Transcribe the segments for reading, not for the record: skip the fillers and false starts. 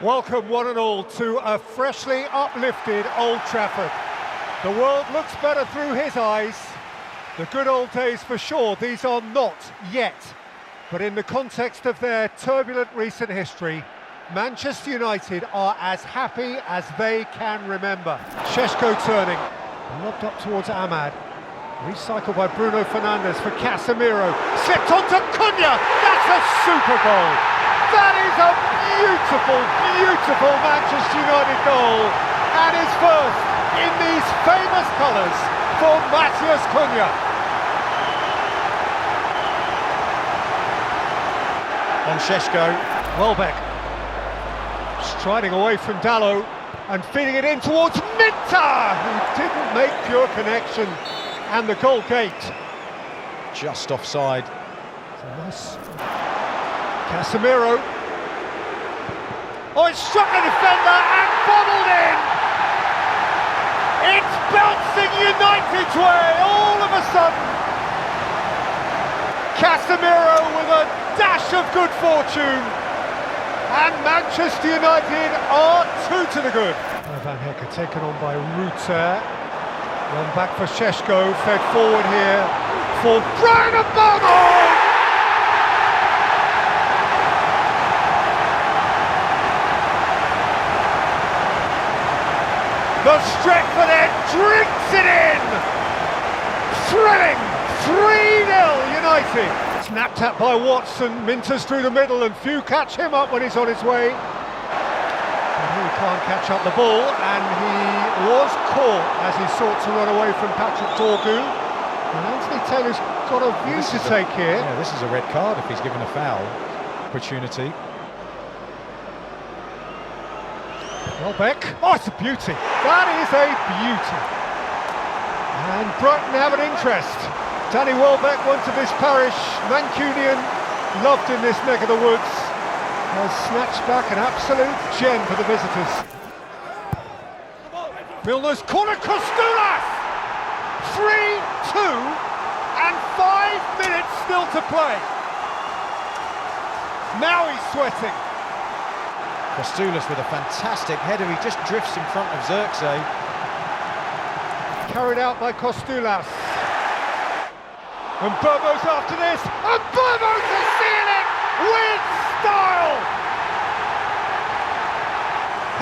Welcome one and all to a freshly uplifted Old Trafford. The world looks better through his eyes. The good old days for sure, these are not yet. But in the context of their turbulent recent history, Manchester United are as happy as they can remember. Šeško turning, lobbed up towards Ahmad. Recycled by Bruno Fernandes for Casemiro. Slipped onto Cunha. That's a super goal. That is a beautiful, beautiful Manchester United goal. And his first in these famous colours for Matheus Cunha. On Šeško. Welbeck. Striding away from Dalot and feeding it in towards Minter, who didn't make pure connection. And the goal gate just offside. Nice. Casemiro. Oh, it struck the defender and bobbled in. It's bouncing United's way all of a sudden. Casemiro with a dash of good fortune. And Manchester United are 2 to the good. Van Hecker taken on by Ruter. One back for Šeško, fed forward here for Brighton. The Stretford end drinks it in! Thrilling! 3-0 United! Snapped at by Watson, Minter's through the middle and few catch him up when he's on his way. He can't catch up the ball, and he was caught as he sought to run away from Patrick Torgu. And Anthony Taylor's got a view to take here. Yeah, this is a red card if he's given a foul opportunity. Welbeck. Oh, it's a beauty. That is a beauty. And Brighton have an interest. Danny Welbeck, once of this parish, Mancunian, loved in this neck of the woods. Has snatched back an absolute gem for the visitors. Milner's corner, Kostoulas! 3-2 and 5 minutes still to play. Now he's sweating. Kostoulas with a fantastic header, he just drifts in front of Xerxes. Carried out by Kostoulas. And Burmo's after this, and Burmo to seal it with style!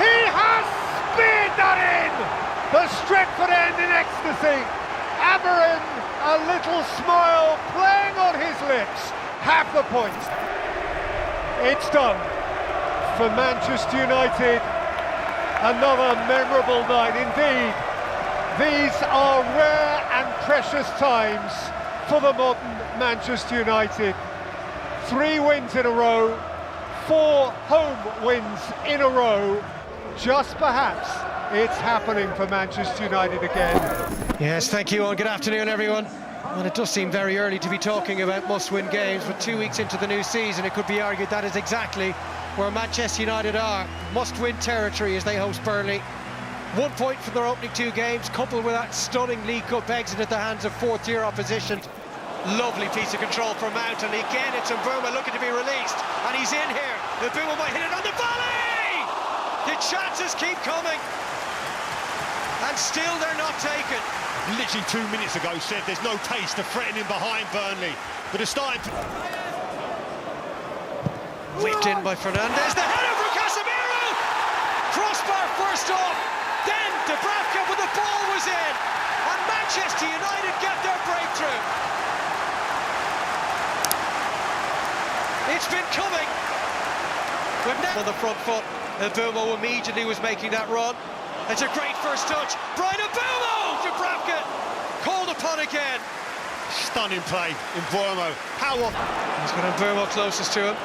He has speared that in! The Stretford end in ecstasy. Amorim, a little smile playing on his lips. Half the point. It's done. For Manchester United, another memorable night indeed. These are rare and precious times for the modern Manchester United. 3 wins in a row, 4 home wins in a row. Just perhaps it's happening for Manchester United again. Yes, thank you, and good afternoon, everyone. Well, it does seem very early to be talking about must-win games, but 2 weeks into the new season, it could be argued that is exactly where Manchester United are. Must-win territory as they host Burnley. 1 point from their opening 2 games, coupled with that stunning League Cup exit at the hands of fourth-tier opposition. Lovely piece of control from Mount, and again it's Mbeumo looking to be released, and he's in here. Mbeumo might hit it on the volley! The chances keep coming, and still they're not taken. Literally 2 minutes ago said there's no taste of threatening behind Burnley, but it's starting to... Whipped in by Fernandes, the header from Casemiro! Crossbar first off, then Dubravka, but the ball was in, and Manchester United get their breakthrough. It's been coming. But now on the front foot, Mbeumo immediately was making that run. It's a great first touch. Brian Mbeumo! Dubravka called upon again. Stunning play in Mbeumo. How often? He's got Mbeumo closest to him.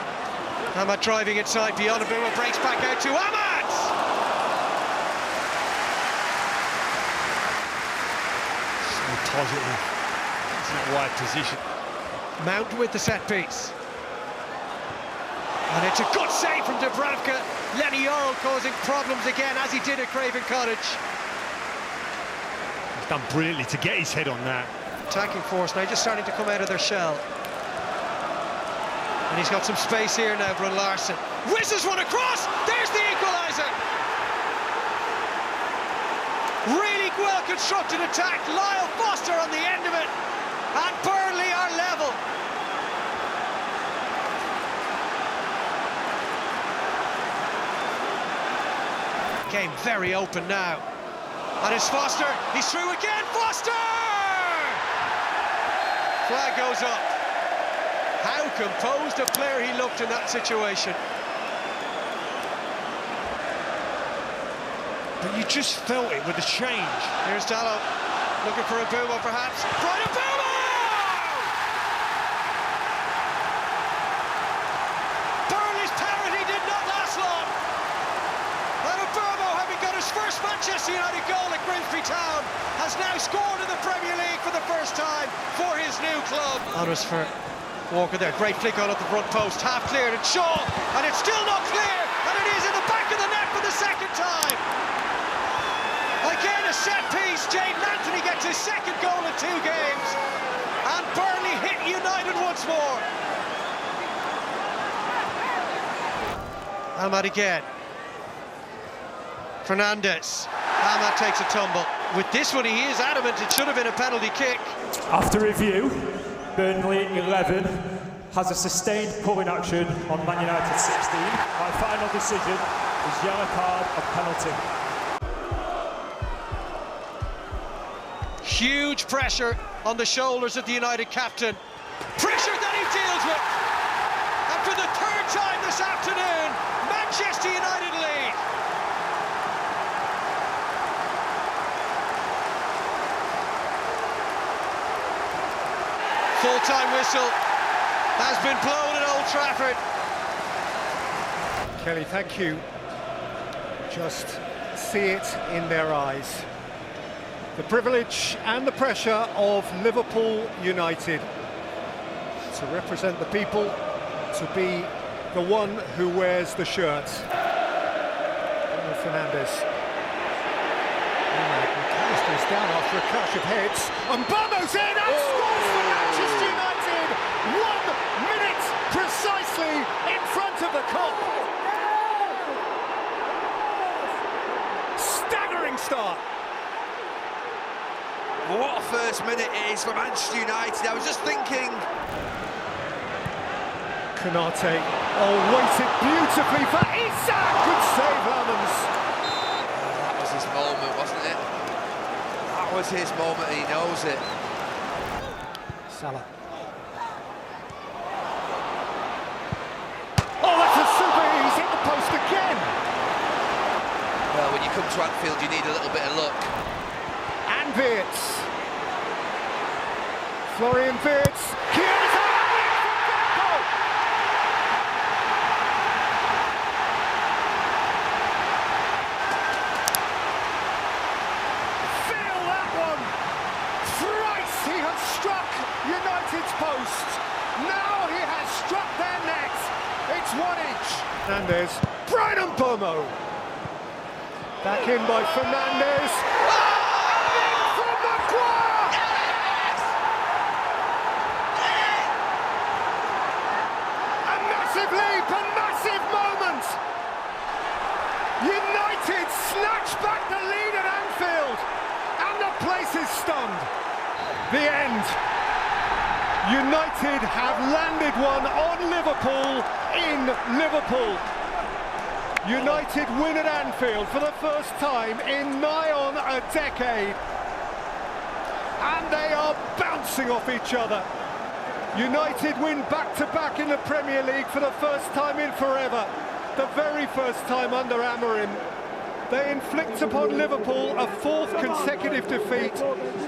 Ahmad driving inside beyond. Mbeumo breaks back out to Ahmad! So positive. It's in that wide position. Mount with the set piece. And it's a good save from Dubravka. Lenny Yoro causing problems again, as he did at Craven Cottage. He's done brilliantly to get his head on that. Attacking force now just starting to come out of their shell. And he's got some space here now, Brun Larson. Whizzes one across, there's the equal! well-constructed attack. Lyle Foster on the end of it, and Burnley are level. Game very open now, and it's Foster. He's through again. Foster! Flag goes up. How composed a player he looked in that situation. But you just felt it with the change. Here's Dallow, looking for a Bumo perhaps. Brighton Bumo! Burnley's parity did not last long. And Bumo, having got his first Manchester United goal at Grimsby Town, has now scored in the Premier League for the first time for his new club. Honors for Walker there, great flick on at the front post, half cleared, and Shaw, and it's still not clear, and it is in the back of the net for the second time. Again, a set piece. Jaden Antony gets his second goal in 2 games, and Burnley hit United once more. Ahmad again. Fernandes. Ahmad takes a tumble. With this one, he is adamant it should have been a penalty kick. After review, Burnley 11 has a sustained pulling action on Man United 16. My final decision is yellow card of penalty. Huge pressure on the shoulders of the United captain. Pressure that he deals with. And for the 3rd time this afternoon, Manchester United lead. Full-time whistle has been blown at Old Trafford. Kelly, thank you. Just see it in their eyes. The privilege and the pressure of Liverpool United to represent the people, to be the one who wears the shirt. Fernandes. McAllister's down after a clash of heads, and Bono's in and scores for Manchester United! 1 minute precisely in front of the Kop. Staggering start. What a first minute it is for Manchester United. I was just thinking. Konate, waited beautifully for Isak. Good save, Lamans. That was his moment, wasn't it? That was his moment, he knows it. Salah. Oh, that's a super, he's hit the post again. Well, when you come to Anfield, you need a little bit of luck. And Wirtz. Florian Wirtz. Chiesa! Feel that one! Thrice he has struck United's post. Now he has struck their net. It's 1 each. Fernandes. Brighton Bomo. Back in by Fernandes. United snatch back the lead at Anfield, and the place is stunned. The end. United have landed one on Liverpool in Liverpool. United win at Anfield for the first time in nigh on a decade. And they are bouncing off each other. United win back-to-back in the Premier League for the first time in forever. The very first time under amorim. They inflict upon Liverpool a 4th consecutive defeat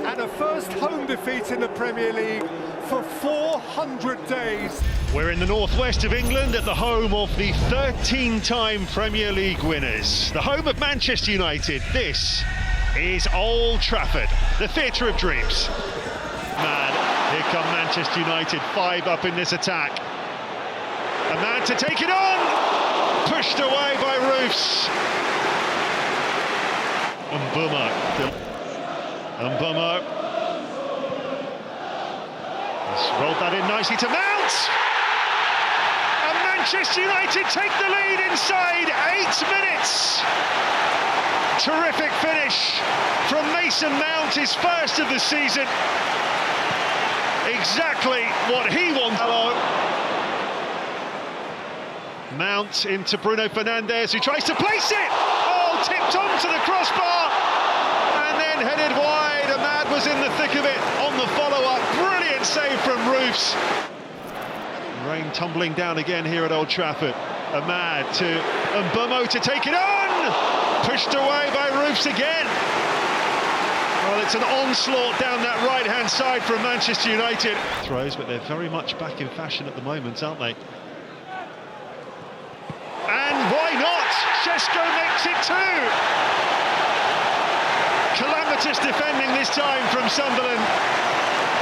and a first home defeat in the Premier League for 400 days. We're in the northwest of England at the home of the 13-time Premier League winners. The home of Manchester United. This is Old Trafford, the theatre of dreams. Man, here come Manchester United, 5 up in this attack. A man to take it on! Pushed away by Roofs. Mbeumo. He's rolled that in nicely to Mount. And Manchester United take the lead inside 8 minutes. Terrific finish from Mason Mount, his first of the season. Exactly what he wanted. Mount into Bruno Fernandes, who tries to place it. Oh, tipped onto the crossbar and then headed wide. Ahmad was in the thick of it on the follow-up. Brilliant save from Roofs. Rain tumbling down again here at Old Trafford. Ahmad to Mbomo to take it on. Pushed away by Roofs again. Well, it's an onslaught down that right-hand side from Manchester United. Throws, but they're very much back in fashion at the moment, aren't they? And why not? Šeško makes it too. Calamitous defending this time from Sunderland.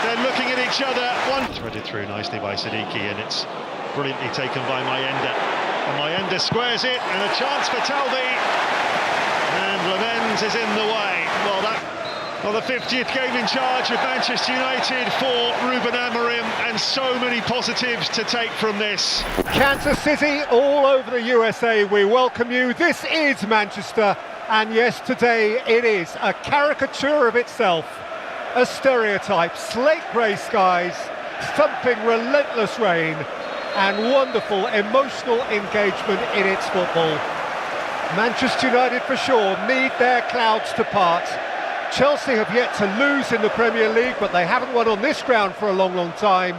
They're looking at each other. One threaded through nicely by Siddiqui, and it's brilliantly taken by Mayenda. And Mayenda squares it, and a chance for Talbi. And Lemens is in the way. Well, the 50th game in charge of Manchester United for Ruben Amorim, and so many positives to take from this. Kansas City, all over the USA, we welcome you. This is Manchester, and yes, today it is a caricature of itself. A stereotype, slate grey skies, thumping relentless rain, and wonderful emotional engagement in its football. Manchester United for sure need their clouds to part. Chelsea have yet to lose in the Premier League, but they haven't won on this ground for a long, long time.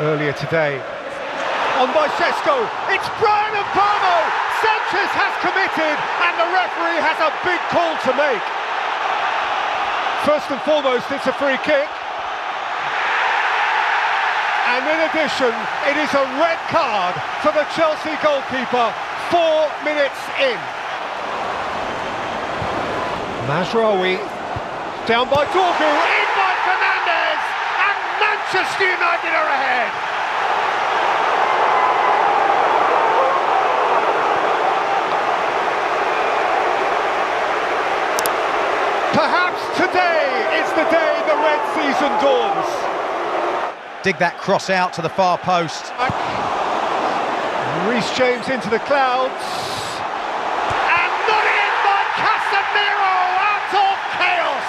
Earlier today, on by Šeško, it's Brian and Bruno! Sanchez has committed, and the referee has a big call to make. First and foremost, it's a free kick. And in addition, it is a red card for the Chelsea goalkeeper 4 minutes in. Mazraoui, down by Dorgu, in by Fernandes, and Manchester United are ahead. Perhaps today is the day the red season dawns. Dig that cross out to the far post. Reece James into the clouds. And not in by Casemiro, out of chaos.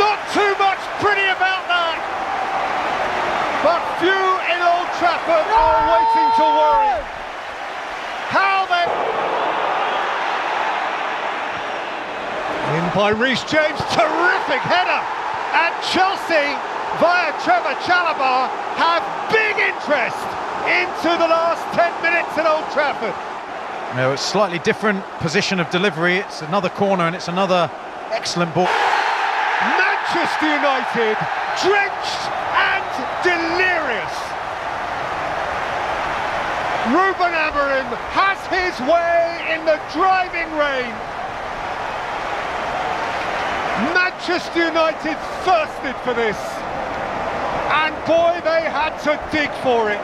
Not too much pretty about that. But few in Old Trafford are waiting to worry. How they... In by Reece James, terrific header. And Chelsea, via Trevor Chalobah, have big interest into the last 10 minutes at Old Trafford. No, it's slightly different position of delivery. It's another corner and it's another excellent ball. Manchester United, drenched and delirious. Ruben Amorim has his way in the driving rain. Manchester United thirsted for this, and boy, they had to dig for it.